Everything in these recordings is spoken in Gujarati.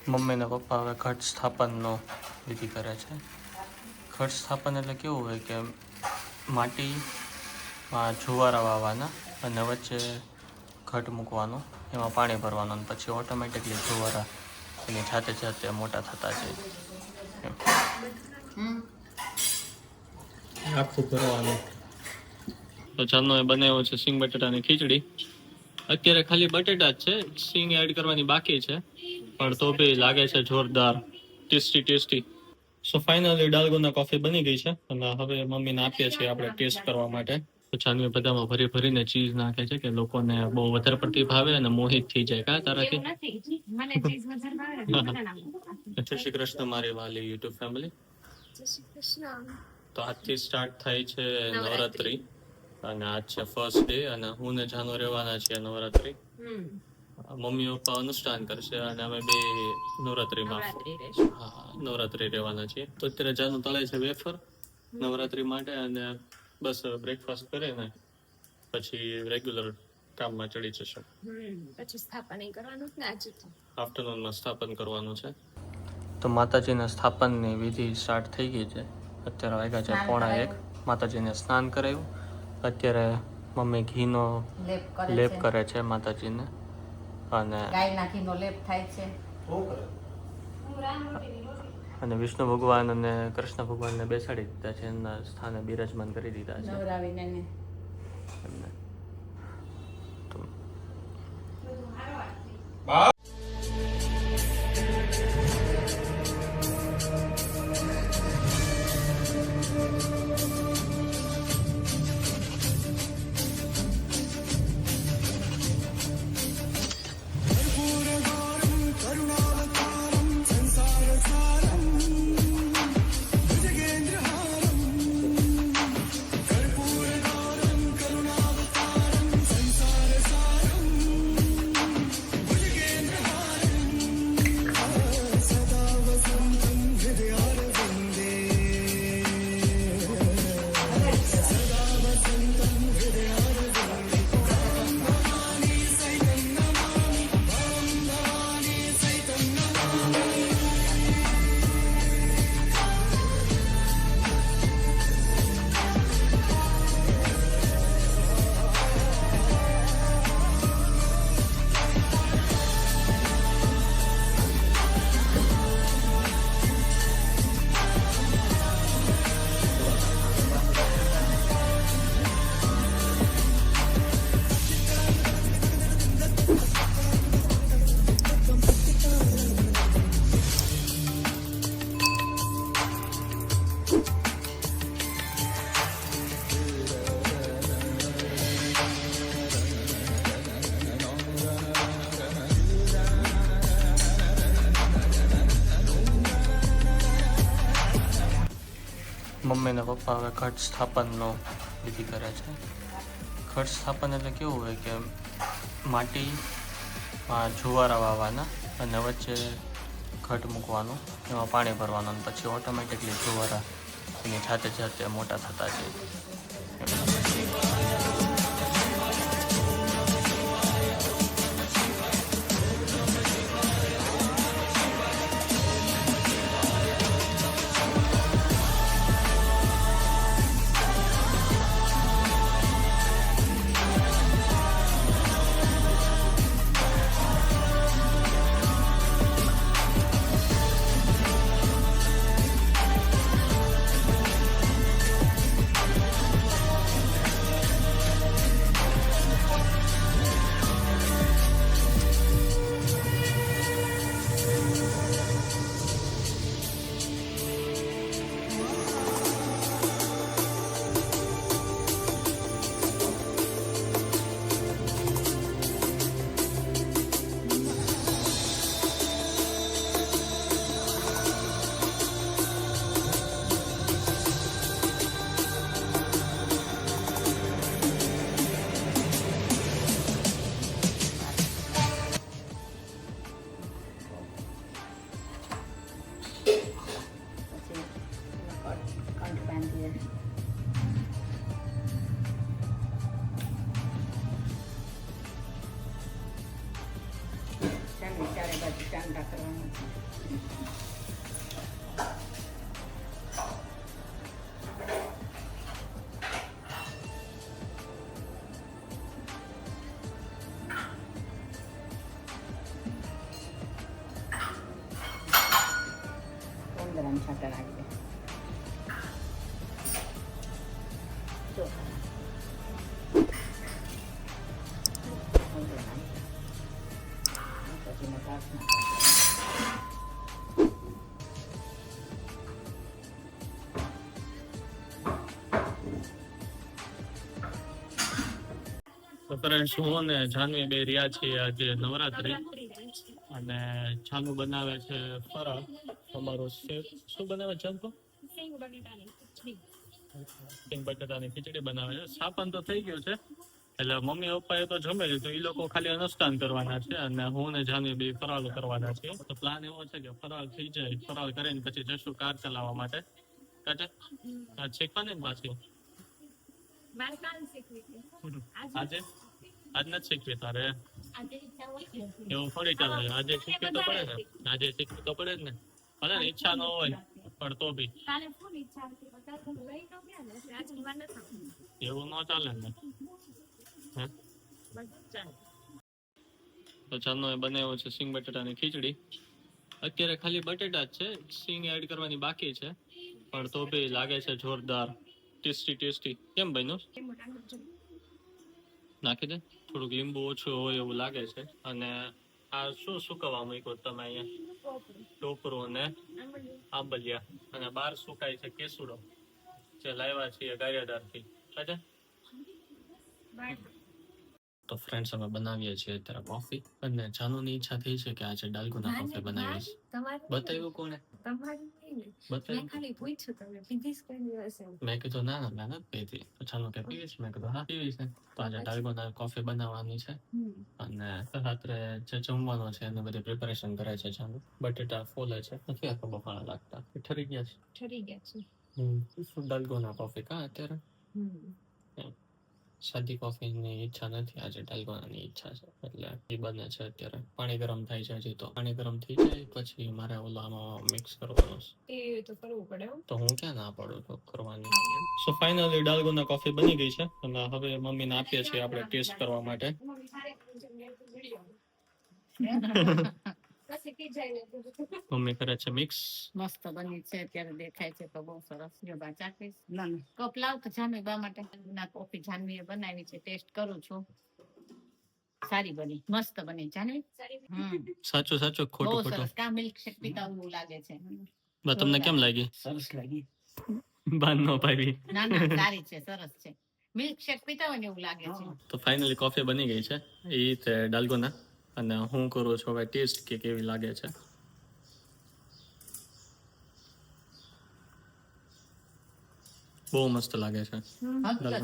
મમ્મી ને પપ્પા હવે ઘટ સ્થાપનનો વિધિ કરે છે. ઘટ સ્થાપન એટલે કેવું હોય કે માટીમાં જુવારા વાવવાના અને વચ્ચે ઘટ મૂકવાનો, એમાં પાણી ભરવાનું અને પછી ઓટોમેટિકલી જુવારા એની જાતે જાતે મોટા થતા જાય. આખું ભરવાનું. તો ચાનો એ બનાવ્યો છે સિંગ બટાટાની ખીચડી. અત્યારે ખાલી બટેટા જ છે, સિંગ એડ કરવાની બાકી છે, પણ તો બી લાગે છે જોરદાર, ટેસ્ટી. સો ફાઇનલી ડાલગોના કોફી બની ગઈ છે અને હવે મમ્મીને આપીએ છીએ આપણે ટેસ્ટ કરવા માટે. તો ચાનુ બધામાં ભરીને ચીઝ નાખે છે કે લોકોને બહુ વધારે પડતી ભાવે અને મોહિત થઈ જાય. કા તારાથી જય શ્રી કૃષ્ણ મારી વાલી યુટ્યુબ ફેમિલી. જય શ્રી કૃષ્ણ. તો આજથી સ્ટાર્ટ થાય છે નવરાત્રી અને આજ છે ફર્સ્ટ ડે અને હું ને જાનુ રહેવાના છીએ નવરાત્રી. મમ્મી પપ્પા અનુષ્ઠાન કરશે અને અમે બે નવરાત્રી રહેવાના છીએ. તો અત્યારે જાનુ તળે છે વેફર નવરાત્રી માટે અને બસ બ્રેકફાસ્ટ કરે ને પછી રેગ્યુલર કામમાં ચડી જશે. પછી સ્થાપન કરવાનું ને આજે આફ્ટરનૂનમાં સ્થાપન કરવાનું છે. તો માતાજીના સ્થાપનની વિધિ સ્ટાર્ટ થઈ ગઈ છે. અત્યારે વાગ્યા છે 1:30. માતાજીને સ્નાન કરાવ્યું. અત્યારે મમ્મી ઘીનો લેપ કરે છે માતાજીને અને ગાયના ઘીનો લેપ થાય છે. અને વિષ્ણુ ભગવાન અને કૃષ્ણ ભગવાનને બેસાડી દીધા છે, એમના સ્થાને બિરાજમાન કરી દીધા છે નવરાવીને એમને. મમ્મી ને પપ્પા હવે ઘટ સ્થાપનનો વિધિ કરે છે. ઘટ સ્થાપન એટલે કેવું હોય કે માટીમાં જુવારા વાવવાના અને વચ્ચે ઘટ મૂકવાનું, એમાં પાણી ભરવાનું અને પછી ઓટોમેટિકલી જુવારા એની જાતે જાતે મોટા થતા જાય. ઠંડા કરવાના છે. ગરમ છાંટા નાખી દે. ચોખા પછી મસાલા તો ફ્રેન્ડ્સ, હું અને જાનવી બે રહ્યા છીએ આજે નવરાત્રી, અને જાનુ બનાવે છે ફરાળ. અમારો શેફ શું બનાવે છે? સિંગ બટેટાની ખીચડી. સિંગ બટાટાની ખીચડી બનાવે છે. સાપન તો થઈ ગયું છે, એટલે મમ્મી પપ્પાએ તો જમે લીધું. એ લોકો ખાલી અનુષ્ઠાન કરવાના છે અને હું ને જાનવી બે ફરાળ કરવાના છે. તો પ્લાન એવો છે કે ફરાળ થઈ જાય, ફરાળ કરીને પછી જશું કાર ચલાવવા માટે. કાચા આ શીખવાની ને પાછી મારે કાલ શીખવી છે. આજે આજ નથી શીખવી તારે? આજે ઈચ્છા હોય છે. એવું થોડી ચાલે. આજે શીખવી તો પડે ને. આજે શીખવી તો પડે જ ને. ભલે ને ઈચ્છા ન હોય પણ તો બી કાલે ફૂલ ઈચ્છા હતી પણ કાલે હું લઈ ન ગયા ને એટલે આજે વાર નથી. એવું ન ચાલે ને. હે? બસ ચાલ. તો ચાનો એ બનાવ્યો છે સિંગ બટાટાની ખીચડી. અત્યારે ખાલી બટેટા જ છે, સિંગ એડ કરવાની બાકી છે, પણ તો બી લાગે છે જોરદાર, ટેસ્ટી. કેમ બન્યું? નાખી દે. થોડુંક લીંબુ ઓછું હોય એવું લાગે છે. અને આ શું સુકવવા મૂક્યું તમે અહીંયા? ટોપરું અને આંબલિયા. અને બહાર સુકાય છે કેસુડો, જે લાવ્યા છીએ ગારિયાધારથી. અચ્છા. તો ફ્રેન્ડ્સ, અમે બનાવીએ છીએ અત્યારે કોફી, અને જાનુની ઈચ્છા થઈ છે કે આજે ડાલ્ગોના કોફી બનાવીશ. બતાવ્યું કોને? તમારી નહીં ને. બતાવ્યું? મેં ખાલી પૂછ્યું તમને પીધીસ કઈ દિવસે. મેં કીધું ના મેં નથી પીધી. તો જાનુ કે પીવીશ? મેં કીધું હા પીવીશ ને. તો આજે ડાલ્ગોના કોફી બનાવવાની છે, અને રાત્રે જે જમવાનો છે એની બધી પ્રિપેરેશન કરે છે જાનુ. બટેટા ફોલે છે, નથી આખો બફાણા લાગતા, ઠરી ગયા છે. ઠરી ગયા છે. ડાલ્ગોના કોફી કા અત્યારે સાદી કોફીની ઈચ્છા નથી, આજે ડાલ્ગોનાની ઈચ્છા છે, એટલે એ બને છે અત્યારે. પાણી ગરમ થાય છે હજી. તો પાણી ગરમ થઈ જાય પછી મારે ઓલો આમાં મિક્સ કરવાનો છે. એ તો કરવું પડે. તો હું ક્યાં ના પાડું તો કરવાની. સો ફાઇનલી ડાલ્ગોના કોફી બની ગઈ છે, અને હવે મમ્મીને આપીએ છીએ આપણે ટેસ્ટ કરવા માટે. મમ્મી કરે છે મિક્સ. મસ્ત બની છે. અત્યારે દેખાય છે તો બહુ સરસ. જો બા ચાખીશ. ના કપ લાવ તો જાનવી બા માટે ના કોફી જાનવીએ બનાવી છે, ટેસ્ટ કરું છું. સારી બની, મસ્ત બની જાનવી. સાચું બહુ ખોટું સરસ. કા મિલ્ક શેક પીતા એવું લાગે છે. બા તમને કેમ લાગી? સરસ લાગી. બાન નો પાવી. ના સારી છે, સરસ છે. મિલ્ક શેક પીતા હોય ને એવું લાગે છે. તો ફાઇનલી કોફી બની ગઈ છે, એ તે ડાલ્ગોના. અને હું કરું છું હવે ટેસ્ટ કે કેવી લાગે છે. બહુ મસ્ત લાગે છે.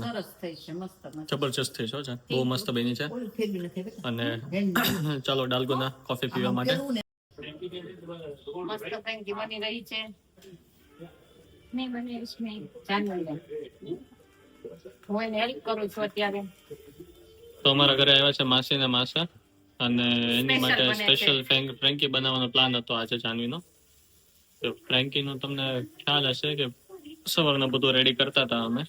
સરસ થઈ છે, મસ્ત જબરજસ્ત થઈ છે. બહુ મસ્ત બની છે. અને ચાલો ડાલ્ગોના કોફી પીવા માટે. મસ્ત ફ્રેન્કી બની રહી છે. નહીં બનાવીશ નહીં. જાનવીને હું એને હેલ્પ કરું છું અત્યારે. તો અમારા ઘરે આવ્યા છે માસી ને માસા, અને એની માટે સ્પેશિયલ ફ્રેન્કી બનાવવાનો પ્લાન હતો આજે જાનવીનો. તો ફ્રેન્કીનો તમને ખ્યાલ હશે કે સવારના બધું રેડી કરતા હતા અમે,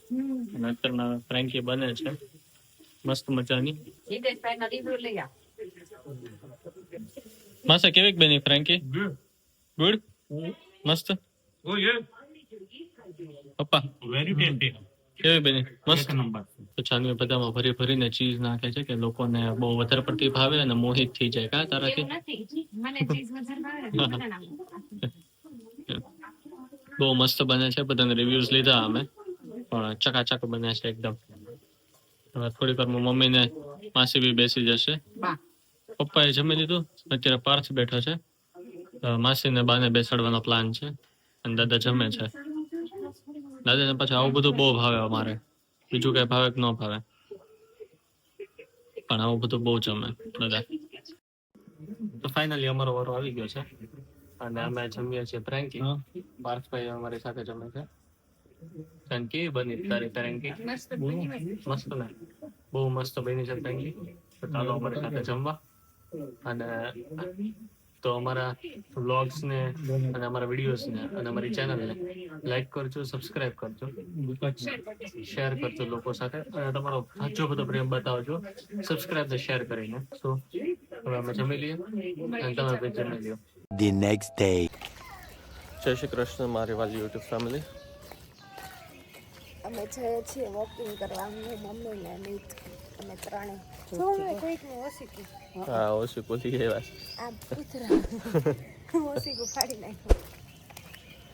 અને અત્યારના ફ્રેન્કી બને છે મસ્ત મજાની. માસા કેવીક બની ફ્રેન્કી? ગુડ. મસ્ત. પપ્પા વેરી ટેસ્ટી. કેવી બની? મસ્ત નંબર. તો જાનવી બધામાં ભરી ભરીને ચીઝ નાખે છે કે લોકોને બહુ વધારે પડતી ભાવે અને મોહિત થઈ જાય. કા તારાથી? મને ચીઝ વધારે ભાવે. બહુ મસ્ત બને છે. બધાને રિવ્યુઝ લીધા અમે, પણ ચકાચક બને છે એકદમ. હવે થોડીક વારમાં મમ્મી ને માસી બી બેસી જશે. પપ્પાએ જમી લીધું, અત્યારે પાર્થ બેઠો છે. માસી ને બાને બેસાડવાનો પ્લાન છે, અને દાદા જમે છે. દાદાને પાછું આવું બધું બહુ ભાવે. અમારે બીજું કઈ ભાવે કે ન ભાવે, પણ આવું બધું બહુ જમે દાદા. તો ફાઇનલી અમારો વારો આવી ગયો છે, અને અમે જમીએ છીએ ફ્રેન્કી. પાર્થભાઈ અમારી સાથે જમે છે. કેવી બની તારી ફ્રેન્કી? મસ્ત ને? બહુ મસ્ત બની છે ફ્રેન્કી. તો ચાલો અમારી સાથે જમવા. અને તો અમારા વ્લોગ્સ ને અને અમારા વિડીયોઝ ને અને અમારી ચેનલને લાઈક કરજો, સબસ્ક્રાઇબ કરજો, શેર કરજો લોકો સાથે અને તમારો સાચો બધો પ્રેમ બતાવજો સબસ્ક્રાઇબ ને શેર કરીને. સો હવે અમે જમી લઈએ અને તમે પણ જમી લ્યો. The next day. જય શ્રી કૃષ્ણ મારી વાલી યુટ્યુબ ફેમિલી. અમે જઈએ છીએ વોકિંગ કરવા, હું મમ્મી ને અમિત, અમે ત્રણે. કોઈકને ઓસીકું હા ઓછી બોલી આવ્યા છે. આ કૂતરા ઓસીકું ફાડી નાખ્યું.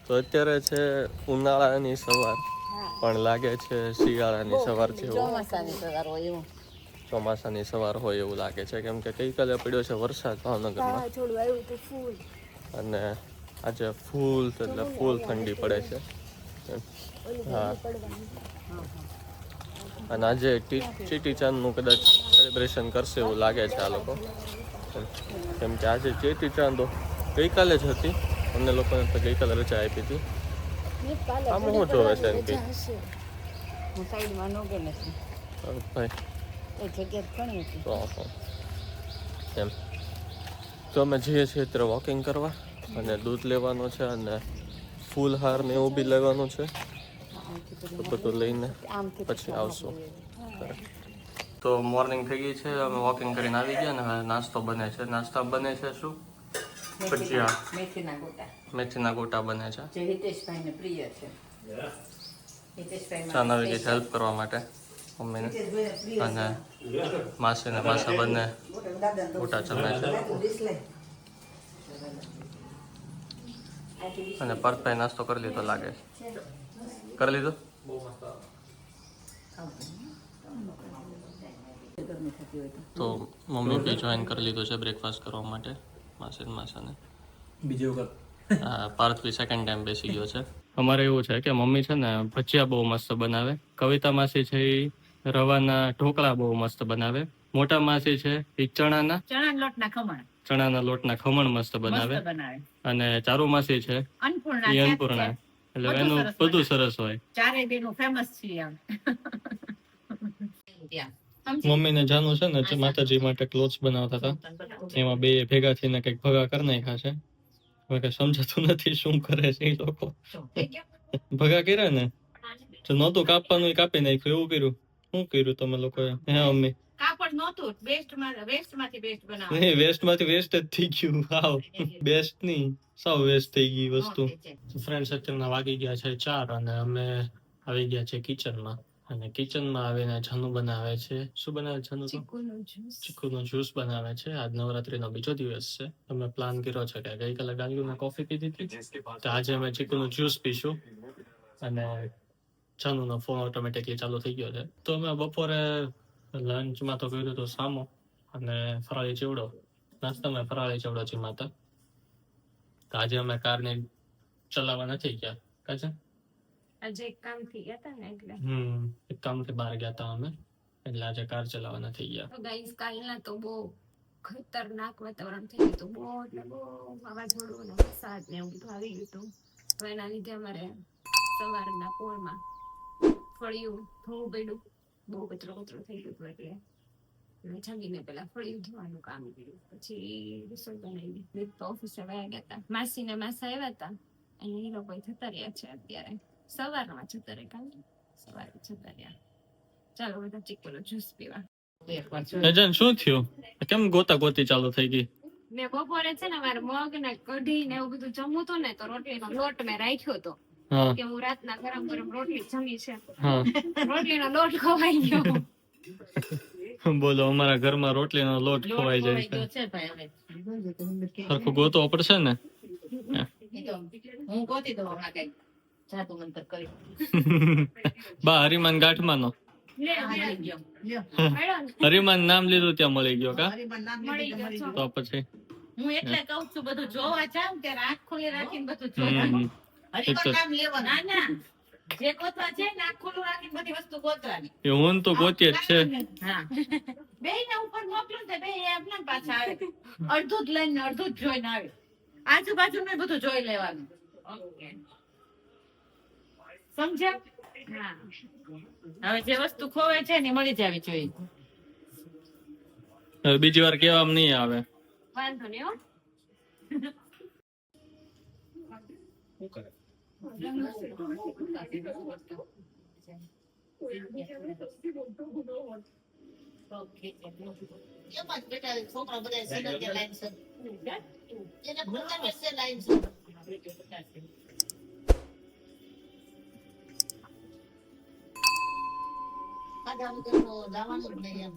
તો અત્યારે છે ઉનાળાની સવાર, હા પણ લાગે છે શિયાળાની સવાર જેવું, ચોમાસાની સવાર હોય એવું. ચોમાસાની સવાર હોય એવું લાગે છે. કેમ કે ગઈકાલે પડ્યો છે વરસાદ ભાવનગરમાં વાવાઝોડું આવ્યું હતું ફૂલ. અને આજે ફૂલ એટલે ફૂલ ઠંડી પડે છે. હા અને આજે ચીટી ચાંદનું કદાચ સેલિબ્રેશન કરશે એવું લાગે છે આ લોકો. કેમ કે આજે ચેટી ચાંદો ગઈકાલે જ હતી, અમને લોકોને તો ગઈકાલે રજા આપી હતી. આમ શું જોવે છે એમ કે હું સાઈડમાં નો ગમે છે ભાઈ એ જગ્યા ઘણી હતી. તો એમ તો અમે જઈએ છીએ અત્યારે વોકિંગ કરવા અને દૂધ લેવાનું છે અને ફૂલ હાર ને એવું બી લેવાનું છે. તો બધું લઈને પછી આવશું. તો મોર્નિંગ થઈ ગઈ છે, અમે વોકિંગ કરીને આવી ગયા ને હવે નાસ્તો બને છે. નાસ્તા બને છે શું? ભજીયા, મેથીના ગોટા મેથીના ગોટા બને છે. જે હિતેશભાઈને પ્રિય છે. હિતેશભાઈ ચાન આવી ગઈ છે હેલ્પ કરવા માટે મમ્મીને, અને માસીને માસા બંને ગોટા જમે છે. અને પરફાઈ નાસ્તો કરી લીધો લાગે છે. કરી લીધો? તો મમ્મી બી જોઈન કરી લીધું છે બ્રેકફાસ્ટ કરવા માટે માસી માસાને. બીજું કર. હા પાર્થ બી સેકન્ડ ટાઈમ બેસી ગયો છે. અમારે એવું છે કે મમ્મી છે ને ભજીયા બહુ મસ્ત બનાવે. કવિતા માસી છે એ રવાના ઢોકળા બહુ મસ્ત બનાવે. મોટા માસી છે એ ચણાના લોટના ખમણ મસ્ત બનાવે. અને ચારુ માસી છે એ અન્નપૂર્ણા, એટલે એનું બધું સરસ હોય. ચારે બેનું ફેમસ છીએ આમ. મમ્મીને જાનું છે ને માતાજી માટે ક્લોથ્સ બનાવતા હતા, એમાં બે ભેગા થઈને કઈક ભગા કરી નાખ્યા છે. હવે કઈ સમજાતું નથી શું કરે છે એ લોકો. ભગા કર્યા ને તો નહોતું કાપવાનું, કાપી નાખ્યું. એવું કર્યું. શું કર્યું તમે લોકોએ? હે મમ્મી? કાપડ નહોતું, વેસ્ટમાંથી બેસ્ટ બનાવ. નહીં, વેસ્ટમાંથી વેસ્ટ જ થઈ ગયું. હાવ બેસ્ટ નહીં, સાવ વેસ્ટ થઈ ગઈ વસ્તુ. ફ્રેન્ડ્સ અત્યારના વાગી ગયા છે 4 અને અમે આવી ગયા છે કિચનમાં. અને કિચનમાં આવીને છનુ બનાવે છે. શું બનાવે છનુ? ચીકુનો જ્યુસ બનાવે છે. આજ નવરાત્રીનો બીજો દિવસ છે. અમે પ્લાન કર્યો છે કે ગઈકાલે ગાંગીને કોફી પીધી હતી, તો આજે અમે ચીકુનું જ્યુસ પીશું. અને છનુનો ફોન ઓટોમેટિકલી ચાલુ થઈ ગયો છે. તો અમે બપોરે લંચમાં તો કર્યું હતું સામો અને ફરાળી ચેવડો. નાસ્તામાં ફરાળી ચેવડો જીમાતા. તો આજે અમે કારને ચલાવવા નથી ગયા. કાચા આજે એક કામ થી ગયા હતા ને એટલે. એક કામથી બહાર ગયા હતા અમે, એટલે આજે કાર ચલાવવા નથી ગયા. તો ગાઈસ કાલના તો બહુ ખતરનાક વાતાવરણ થઈ ગયું હતું. બહુ એટલે બહુ વાવાઝોડું ને વરસાદ ને એવું બધું આવી ગયું હતું. તો એના લીધે અમારે સવારના પોળમાં ફળિયું ધોવું પડ્યું. બહુ કચરો થઈ ગયું હતું એટલે મેં જાગીને પેલા ફળિયું ધોવાનું કામ કર્યું. પછી રસોઈ બનાવી. દીપ તો ઓફિસે વયા ગયા હતા. માસી ને માસા આવ્યા હતા અને એ લોકો જતા રહ્યા છે અત્યારે. સવારમાં જતા રહ્યા, કાલે સવારે જતા રહ્યા. ચાલો બધા ચીકુનો જ્યુસ પીવા. એજન શું થયું? કેમ ગોતા ગોતી ચાલુ થઈ ગઈ? મેં બપોરે છે ને મારે મગ ને કઢી ને એવું બધું જમવું હતું ને, તો રોટલીનો લોટ મેં રાખ્યો હતો કે હું રાતના ગરમ ગરમ રોટલી જમી છે. રોટલીનો લોટ ખવાઈ ગયો. બોલો, અમારા ઘરમાં રોટલીનો લોટ ખવાઈ જાય છે. સરખું ગોતવો પડશે ને. હું ગોતી દઉં હમણાં કઈ જાદુ મંતર કરી. બા હરિમાન ગાંઠમાંનો હરિમાન નામ લીધું ત્યાં મળી ગયો કા? તો પછી હું એટલે કઉ છું બધું જોવા જાવ ત્યારે આંખ ખુલ્લી રાખીને બધું જોવાનું. હરિમાન નામ લેવાનું. ના જે ગોતવા છે ને આંખ ખુલ્લું રાખીને બધી વસ્તુ ગોતવાની. એ હું તો ગોતી જ છે. હા બે ને ઉપર મોકલું તો બે એમ ના પાછા આવે. અડધું જ લઈને અડધું જ જોઈને આવે. આજુબાજુ ને બધું જોઈ લેવાનું. સમજ્યા? હવે જે વસ્તુ ખોવે છે ને મળી જવી જોઈએ. હવે બીજી વાર કેવા નહીં આવે. વાંધો નહીં હો. શું કરે એમાં જ બેટા છોકરા બધા સિંગલ લાઈન છે એને ભણતા વર્ષે લાઈન છે ખાધા વગર તો જવાનું જ નહીં એમ